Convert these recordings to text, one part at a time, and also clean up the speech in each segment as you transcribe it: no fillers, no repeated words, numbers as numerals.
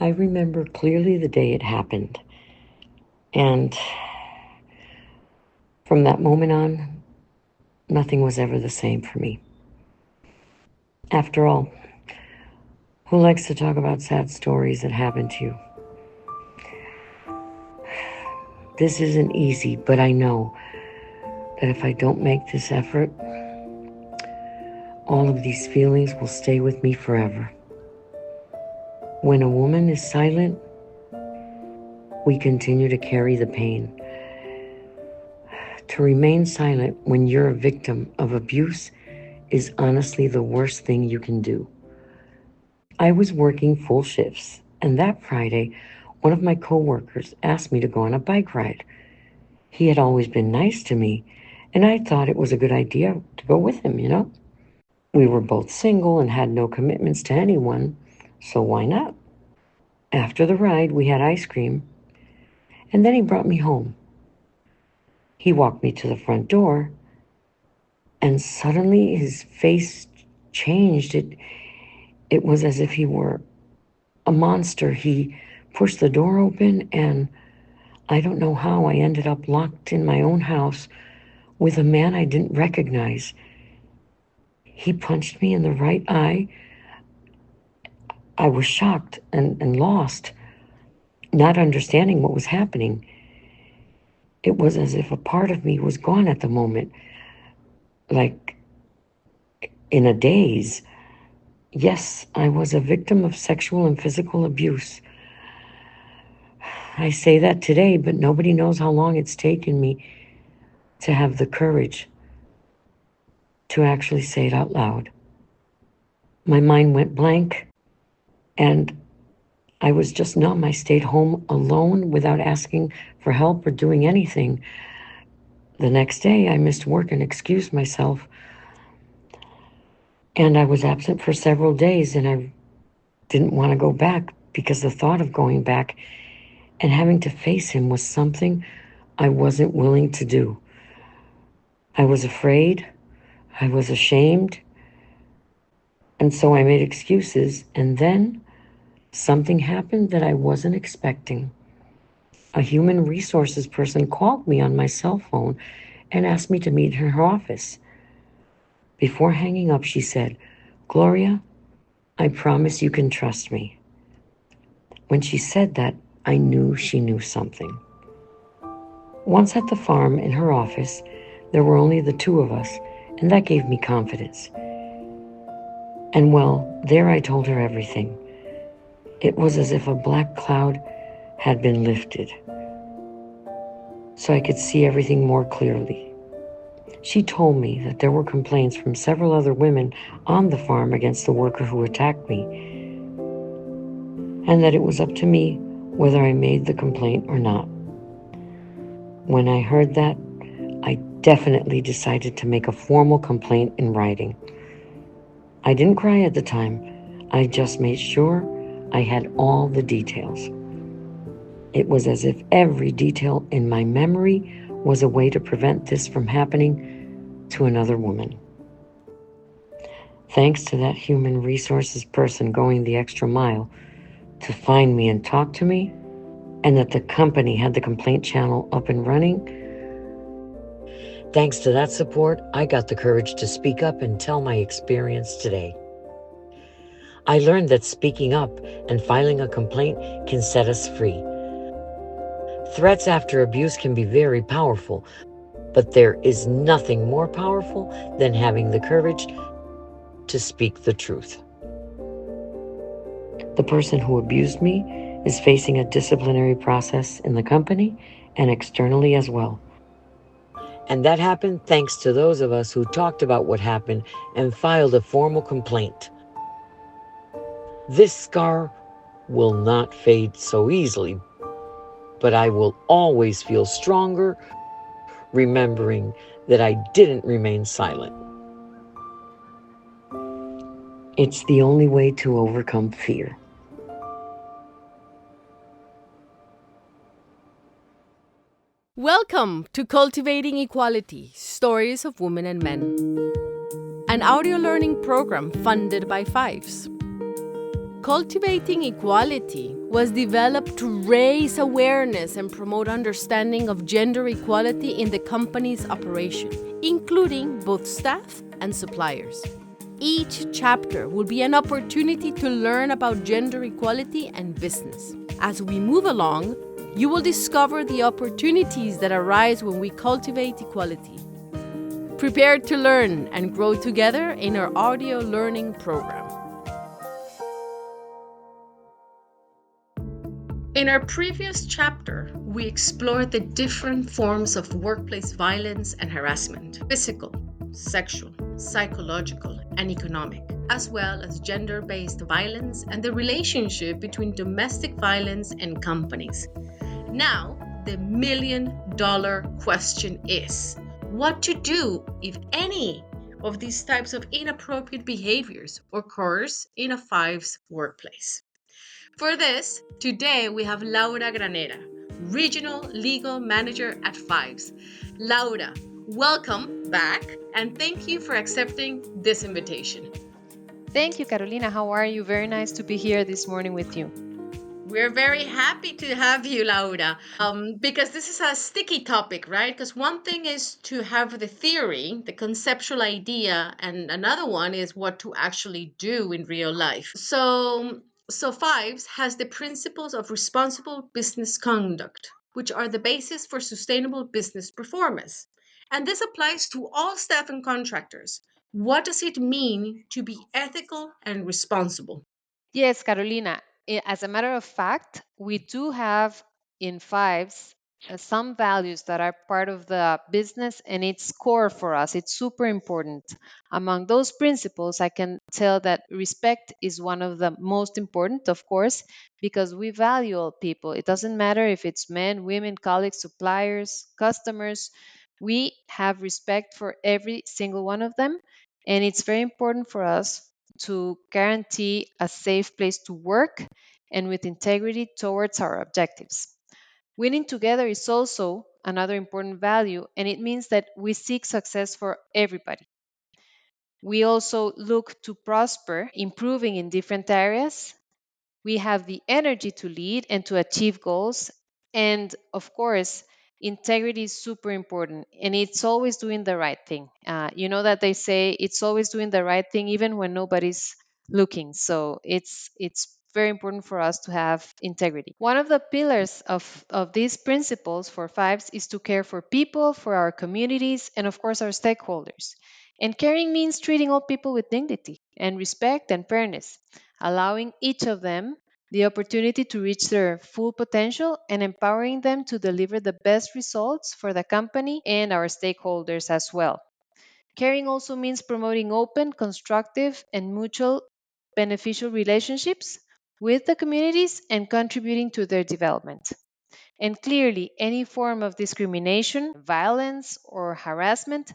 I remember clearly the day it happened. And from that moment on, nothing was ever the same for me. After all, who likes to talk about sad stories that happened to you? This isn't easy, but I know that if I don't make this effort, all of these feelings will stay with me forever. When a woman is silent, we continue to carry the pain. To remain silent when you're a victim of abuse is honestly the worst thing you can do. I was working full shifts, and that Friday, one of my coworkers asked me to go on a bike ride. He had always been nice to me, and I thought it was a good idea to go with him, We were both single and had no commitments to anyone, so why not? After the ride, we had ice cream, and then he brought me home. He walked me to the front door, and suddenly his face changed. It was as if he were a monster. He pushed the door open, and I don't know how I ended up locked in my own house with a man I didn't recognize. He punched me in the right eye. I was shocked and lost, not understanding what was happening. It was as if a part of me was gone at the moment, like in a daze. Yes, I was a victim of sexual and physical abuse. I say that today, but nobody knows how long it's taken me to have the courage to actually say it out loud. My mind went blank, and I was just numb. I stayed home alone without asking for help or doing anything. The next day, I missed work and excused myself. And I was absent for several days, and I didn't want to go back because the thought of going back and having to face him was something I wasn't willing to do. I was afraid. I was ashamed. And so I made excuses, and then something happened that I wasn't expecting. A human resources person called me on my cell phone and asked me to meet in her office. Before hanging up, she said, "Gloria, I promise you can trust me." When she said that, I knew she knew something. Once at the farm in her office, there were only the two of us, and that gave me confidence. And well, there I told her everything. It was as if a black cloud had been lifted, so I could see everything more clearly. She told me that there were complaints from several other women on the farm against the worker who attacked me, and that it was up to me whether I made the complaint or not. When I heard that, I definitely decided to make a formal complaint in writing. I didn't cry at the time. I just made sure I had all the details. It was as if every detail in my memory was a way to prevent this from happening to another woman. Thanks to that human resources person going the extra mile to find me and talk to me, and that the company had the complaint channel up and running, thanks to that support, I got the courage to speak up and tell my experience today. I learned that speaking up and filing a complaint can set us free. Threats after abuse can be very powerful, but there is nothing more powerful than having the courage to speak the truth. The person who abused me is facing a disciplinary process in the company and externally as well. And that happened thanks to those of us who talked about what happened and filed a formal complaint. This scar will not fade so easily, but I will always feel stronger remembering that I didn't remain silent. It's the only way to overcome fear. Welcome to Cultivating Equality, Stories of Women and Men, an audio learning program funded by Fyffes. Cultivating Equality was developed to raise awareness and promote understanding of gender equality in the company's operation, including both staff and suppliers. Each chapter will be an opportunity to learn about gender equality and business. As we move along, you will discover the opportunities that arise when we cultivate equality. Prepare to learn and grow together in our audio learning program. In our previous chapter, we explored the different forms of workplace violence and harassment: physical, sexual, psychological, and economic, as well as gender based violence and the relationship between domestic violence and companies. Now, the $1 million question is what to do if any of these types of inappropriate behaviors occurs in a Fyffes workplace. For this, today we have Laura Granera, Regional Legal Manager at Fyffes. Laura, welcome back and thank you for accepting this invitation. Thank you, Carolina. How are you? Very nice to be here this morning with you. We're very happy to have you, Laura, because this is a sticky topic, right? Because one thing is to have the theory, the conceptual idea, and another one is what to actually do in real life. So Fives has the principles of responsible business conduct, which are the basis for sustainable business performance. And this applies to all staff and contractors. What does it mean to be ethical and responsible? Yes, Carolina. As a matter of fact, we do have in Fives some values that are part of the business and it's core for us. It's super important. Among those principles, I can tell that respect is one of the most important, of course, because we value all people. It doesn't matter if it's men, women, colleagues, suppliers, customers. We have respect for every single one of them. And it's very important for us to guarantee a safe place to work and with integrity towards our objectives. Winning together is also another important value, and it means that we seek success for everybody. We also look to prosper, improving in different areas. We have the energy to lead and to achieve goals. And of course, integrity is super important and it's always doing the right thing. You know that they say it's always doing the right thing even when nobody's looking. So it's very important for us to have integrity. One of the pillars of these principles for Fives is to care for people, for our communities, and of course our stakeholders. And caring means treating all people with dignity and respect and fairness, allowing each of them the opportunity to reach their full potential and empowering them to deliver the best results for the company and our stakeholders as well. Caring also means promoting open, constructive, and mutual beneficial relationships with the communities and contributing to their development. And clearly, any form of discrimination, violence, or harassment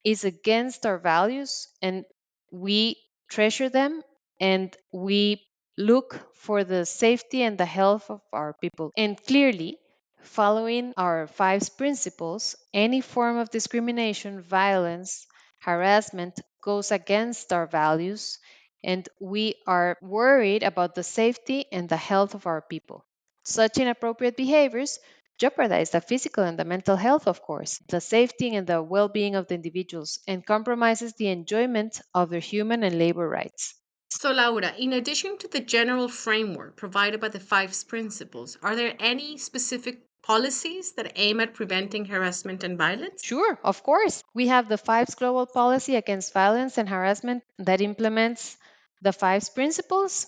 is against our values and we treasure them and we look for the safety and the health of our people. And clearly, following our five principles, any form of discrimination, violence, harassment goes against our values and we are worried about the safety and the health of our people. Such inappropriate behaviors jeopardize the physical and the mental health, of course, the safety and the well being of the individuals, and compromises the enjoyment of their human and labor rights. So, Laura, in addition to the general framework provided by the Fives principles, are there any specific policies that aim at preventing harassment and violence? Sure, of course. We have the Fives Global Policy Against Violence and Harassment that implements the Fives principles.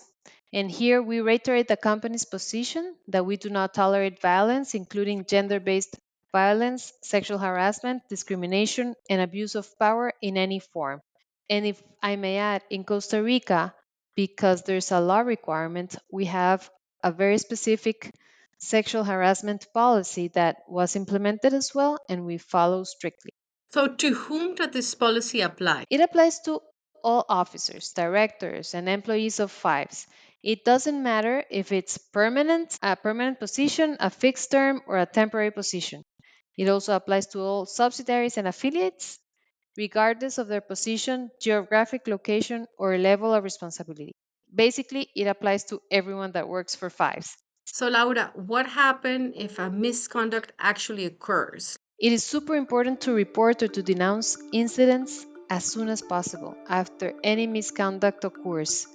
And here we reiterate the company's position that we do not tolerate violence, including gender based violence, sexual harassment, discrimination, and abuse of power in any form. And if I may add, in Costa Rica, because there's a law requirement, we have a very specific sexual harassment policy that was implemented as well, and we follow strictly. So, to whom does this policy apply? It applies to all officers, directors, and employees of Fives. It doesn't matter if it's permanent, a permanent position, a fixed term, or a temporary position. It also applies to all subsidiaries and affiliates, regardless of their position, geographic location, or level of responsibility. Basically, it applies to everyone that works for Fyffes. So, Laura, what happens if a misconduct actually occurs? It is super important to report or to denounce incidents as soon as possible after any misconduct occurs.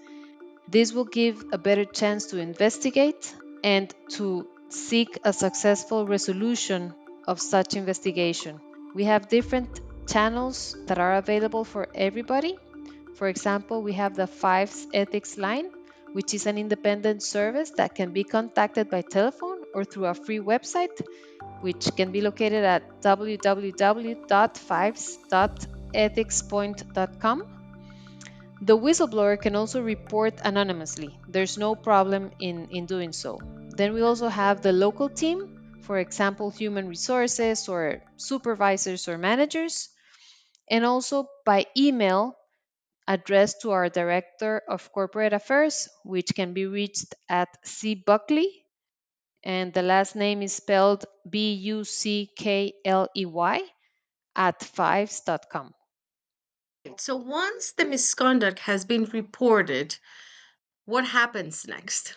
This will give a better chance to investigate and to seek a successful resolution of such investigation. We have different channels that are available for everybody. For example, we have the Fyffes Ethics Line, which is an independent service that can be contacted by telephone or through a free website, which can be located at www.fyffes.ethicspoint.com. The whistleblower can also report anonymously. There's no problem in doing so. Then we also have the local team, for example, human resources or supervisors or managers, and also by email addressed to our Director of Corporate Affairs, which can be reached at cbuckley, and the last name is spelled Buckley at fyffes.com. So, once the misconduct has been reported, what happens next?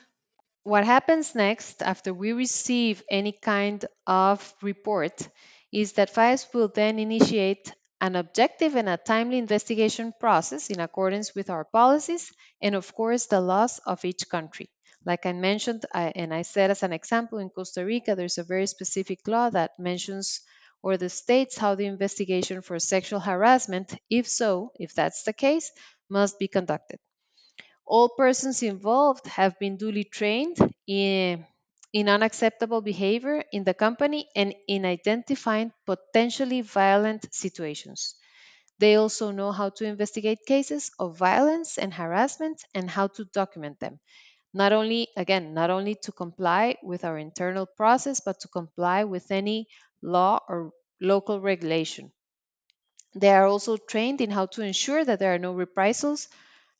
What happens next after we receive any kind of report is that FIES will then initiate an objective and a timely investigation process in accordance with our policies and, of course, the laws of each country. Like I mentioned, and I said as an example, in Costa Rica, there's a very specific law that mentions or that states how the investigation for sexual harassment, if that's the case, must be conducted. All persons involved have been duly trained in unacceptable behavior in the company and in identifying potentially violent situations. They also know how to investigate cases of violence and harassment and how to document them. Not only to comply with our internal process, but to comply with any law or local regulation. They are also trained in how to ensure that there are no reprisals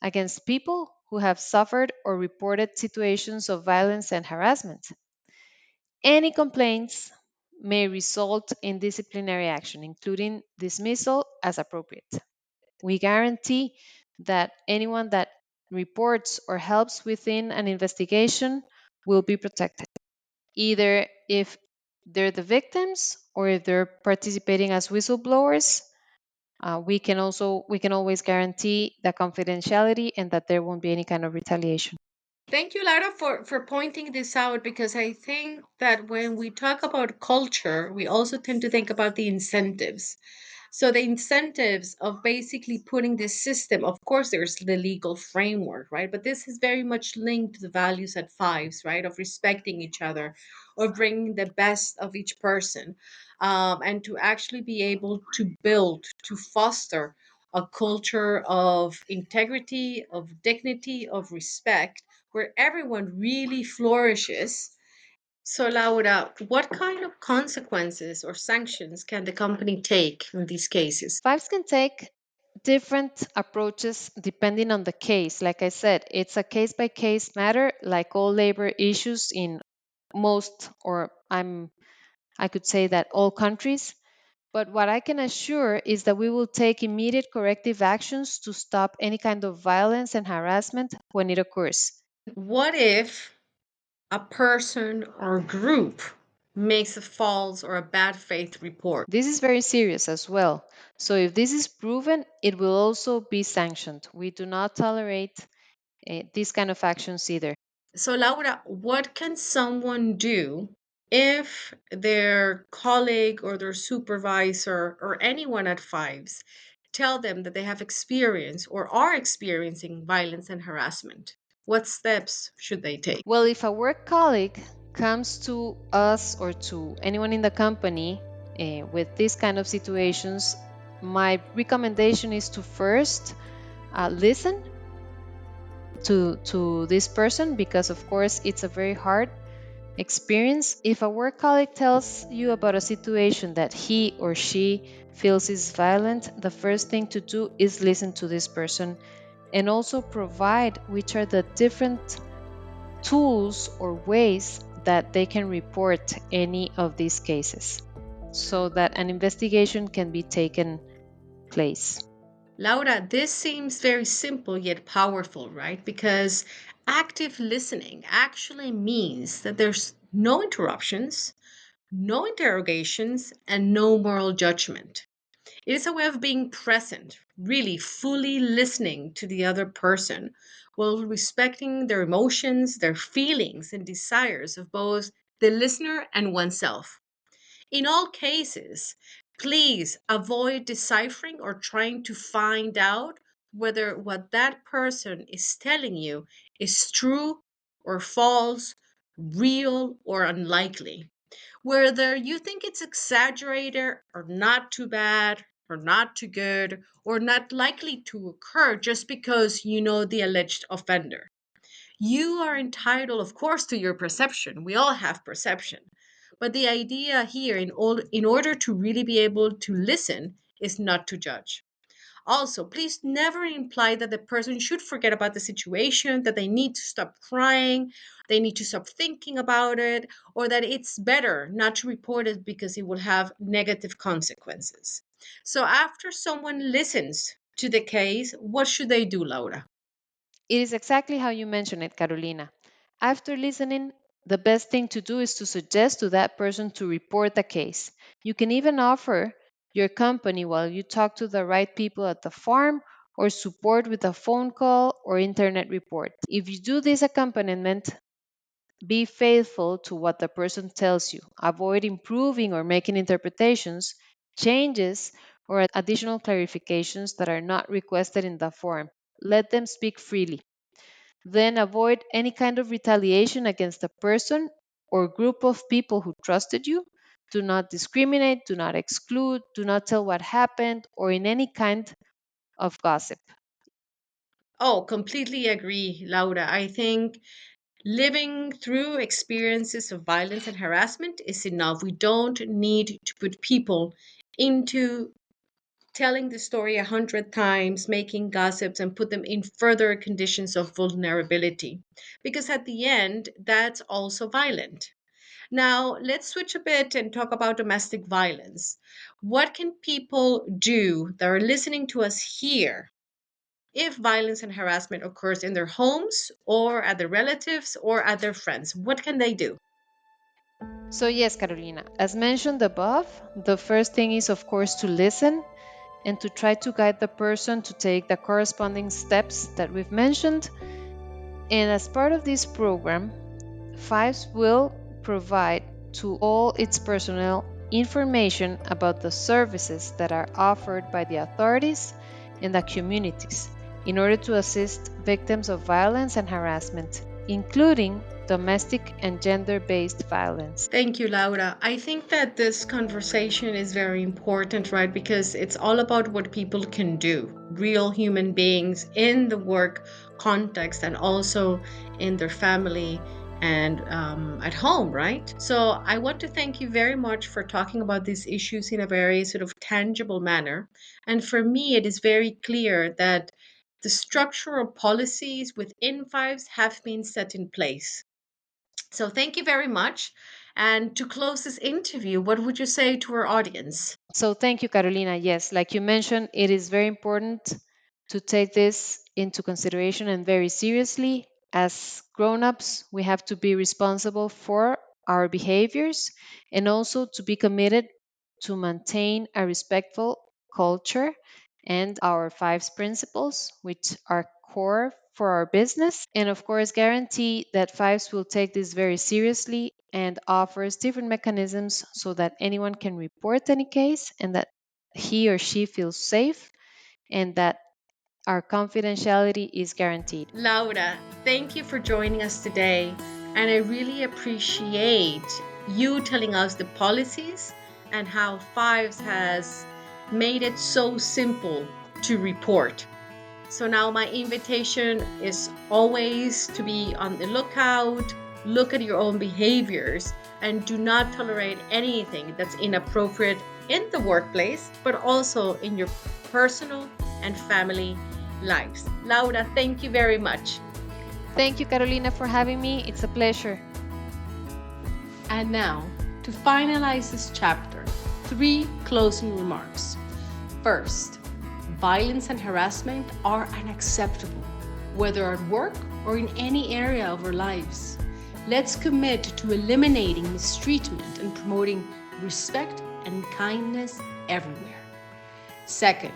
against people who have suffered or reported situations of violence and harassment. Any complaints may result in disciplinary action, including dismissal as appropriate. We guarantee that anyone that reports or helps within an investigation will be protected, either if they're the victims or if they're participating as whistleblowers. We can always guarantee the confidentiality and that there won't be any kind of retaliation. Thank you, Lara, for pointing this out because I think that when we talk about culture, we also tend to think about the incentives. So the incentives of basically putting this system, of course, there's the legal framework, right? But this is very much linked to the values at Fives, right? Of respecting each other, of bringing the best of each person, and to actually be able to build, to foster a culture of integrity, of dignity, of respect, where everyone really flourishes. So, Laura, what kind of consequences or sanctions can the company take in these cases? Fives can take different approaches depending on the case. Like I said, it's a case by case matter, like all labor issues in most, or I could say that all countries. But what I can assure is that we will take immediate corrective actions to stop any kind of violence and harassment when it occurs. What if a person or group makes a false or a bad faith report? This is very serious as well. So, if this is proven, it will also be sanctioned. We do not tolerate these kind of actions either. So, Laura, what can someone do if their colleague or their supervisor or anyone at Fives tell them that they have experienced or are experiencing violence and harassment? What steps should they take? Well, if a work colleague comes to us or to anyone in the company with these kind of situations, my recommendation is to first listen to this person, because of course it's a very hard experience. If a work colleague tells you about a situation that he or she feels is violent, the first thing to do is listen to this person and also provide which are the different tools or ways that they can report any of these cases so that an investigation can be taken place. Laura, this seems very simple yet powerful, right? Because active listening actually means that there's no interruptions, no interrogations, and no moral judgment. It is a way of being present, really fully listening to the other person while respecting their emotions, their feelings, and desires of both the listener and oneself. In all cases, please avoid deciphering or trying to find out whether what that person is telling you is true or false, real or unlikely. Whether you think it's exaggerated or not too bad or not too good or not likely to occur just because you know the alleged offender. You are entitled, of course, to your perception. We all have perception. But the idea here, in order to really be able to listen, is not to judge. Also, please never imply that the person should forget about the situation, that they need to stop crying, they need to stop thinking about it, or that it's better not to report it because it will have negative consequences. So, after someone listens to the case, what should they do, Laura? It is exactly how you mentioned it, Carolina. After listening, the best thing to do is to suggest to that person to report the case. You can even offer your company while you talk to the right people at the farm or support with a phone call or internet report. If you do this accompaniment, be faithful to what the person tells you. Avoid improving or making interpretations, changes, or additional clarifications that are not requested in the form. Let them speak freely. Then avoid any kind of retaliation against a person or group of people who trusted you. Do not discriminate, do not exclude, do not tell what happened, or in any kind of gossip. Oh, completely agree, Laura. I think living through experiences of violence and harassment is enough. We don't need to put people into telling the story 100 times, making gossips, and put them in further conditions of vulnerability. Because at the end, that's also violent. Now, let's switch a bit and talk about domestic violence. What can people do that are listening to us here if violence and harassment occurs in their homes or at their relatives or at their friends? What can they do? So, yes, Carolina, as mentioned above, the first thing is, of course, to listen and to try to guide the person to take the corresponding steps that we've mentioned. And as part of this program, Fyffes will provide to all its personnel information about the services that are offered by the authorities and the communities in order to assist victims of violence and harassment, including domestic and gender based violence. Thank you, Laura. I think that this conversation is very important, right? Because it's all about what people can do, real human beings in the work context and also in their family and at home, right? So I want to thank you very much for talking about these issues in a very sort of tangible manner. And for me, it is very clear that the structural policies within Fives have been set in place. So thank you very much. And to close this interview, what would you say to our audience? So, thank you, Carolina. Yes, like you mentioned, it is very important to take this into consideration and very seriously. As grown ups, we have to be responsible for our behaviors and also to be committed to maintain a respectful culture and our five principles, which are core for our business. And of course, guarantee that Fives will take this very seriously and offers different mechanisms so that anyone can report any case and that he or she feels safe and that our confidentiality is guaranteed. Laura, thank you for joining us today. And I really appreciate you telling us the policies and how Fives has made it so simple to report. So now my invitation is always to be on the lookout, look at your own behaviors, and do not tolerate anything that's inappropriate in the workplace, but also in your personal and family lives. Laura, thank you very much. Thank you, Carolina, for having me. It's a pleasure. And now, to finalize this chapter, 3 closing remarks. First, violence and harassment are unacceptable, whether at work or in any area of our lives. Let's commit to eliminating mistreatment and promoting respect and kindness everywhere. Second,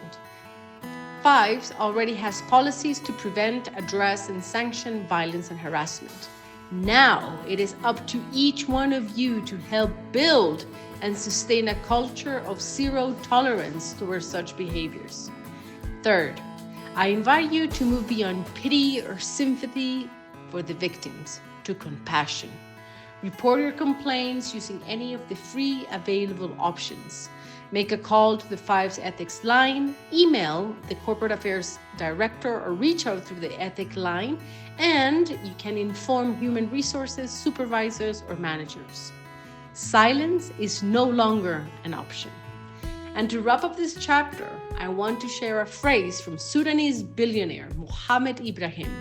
Fyffes already has policies to prevent, address, and sanction violence and harassment. Now it is up to each one of you to help build and sustain a culture of zero tolerance towards such behaviors. Third, I invite you to move beyond pity or sympathy for the victims to compassion. Report your complaints using any of the free available options. Make a call to the Fyffes Ethics Line, email the Corporate Affairs Director, or reach out through the Ethics Line, and you can inform human resources, supervisors, or managers. Silence is no longer an option. And to wrap up this chapter, I want to share a phrase from Sudanese billionaire Mohammed Ibrahim.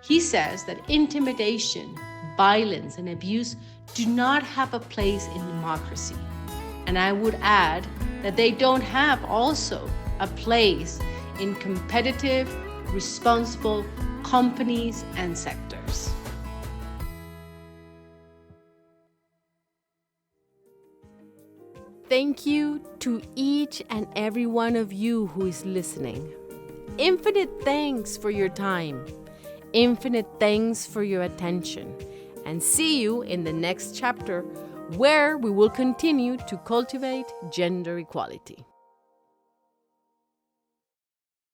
He says that intimidation, violence, and abuse do not have a place in democracy. And I would add that they don't have also a place in competitive, responsible companies and sectors. Thank you to each and every one of you who is listening. Infinite thanks for your time. Infinite thanks for your attention. And see you in the next chapter, where we will continue to cultivate gender equality.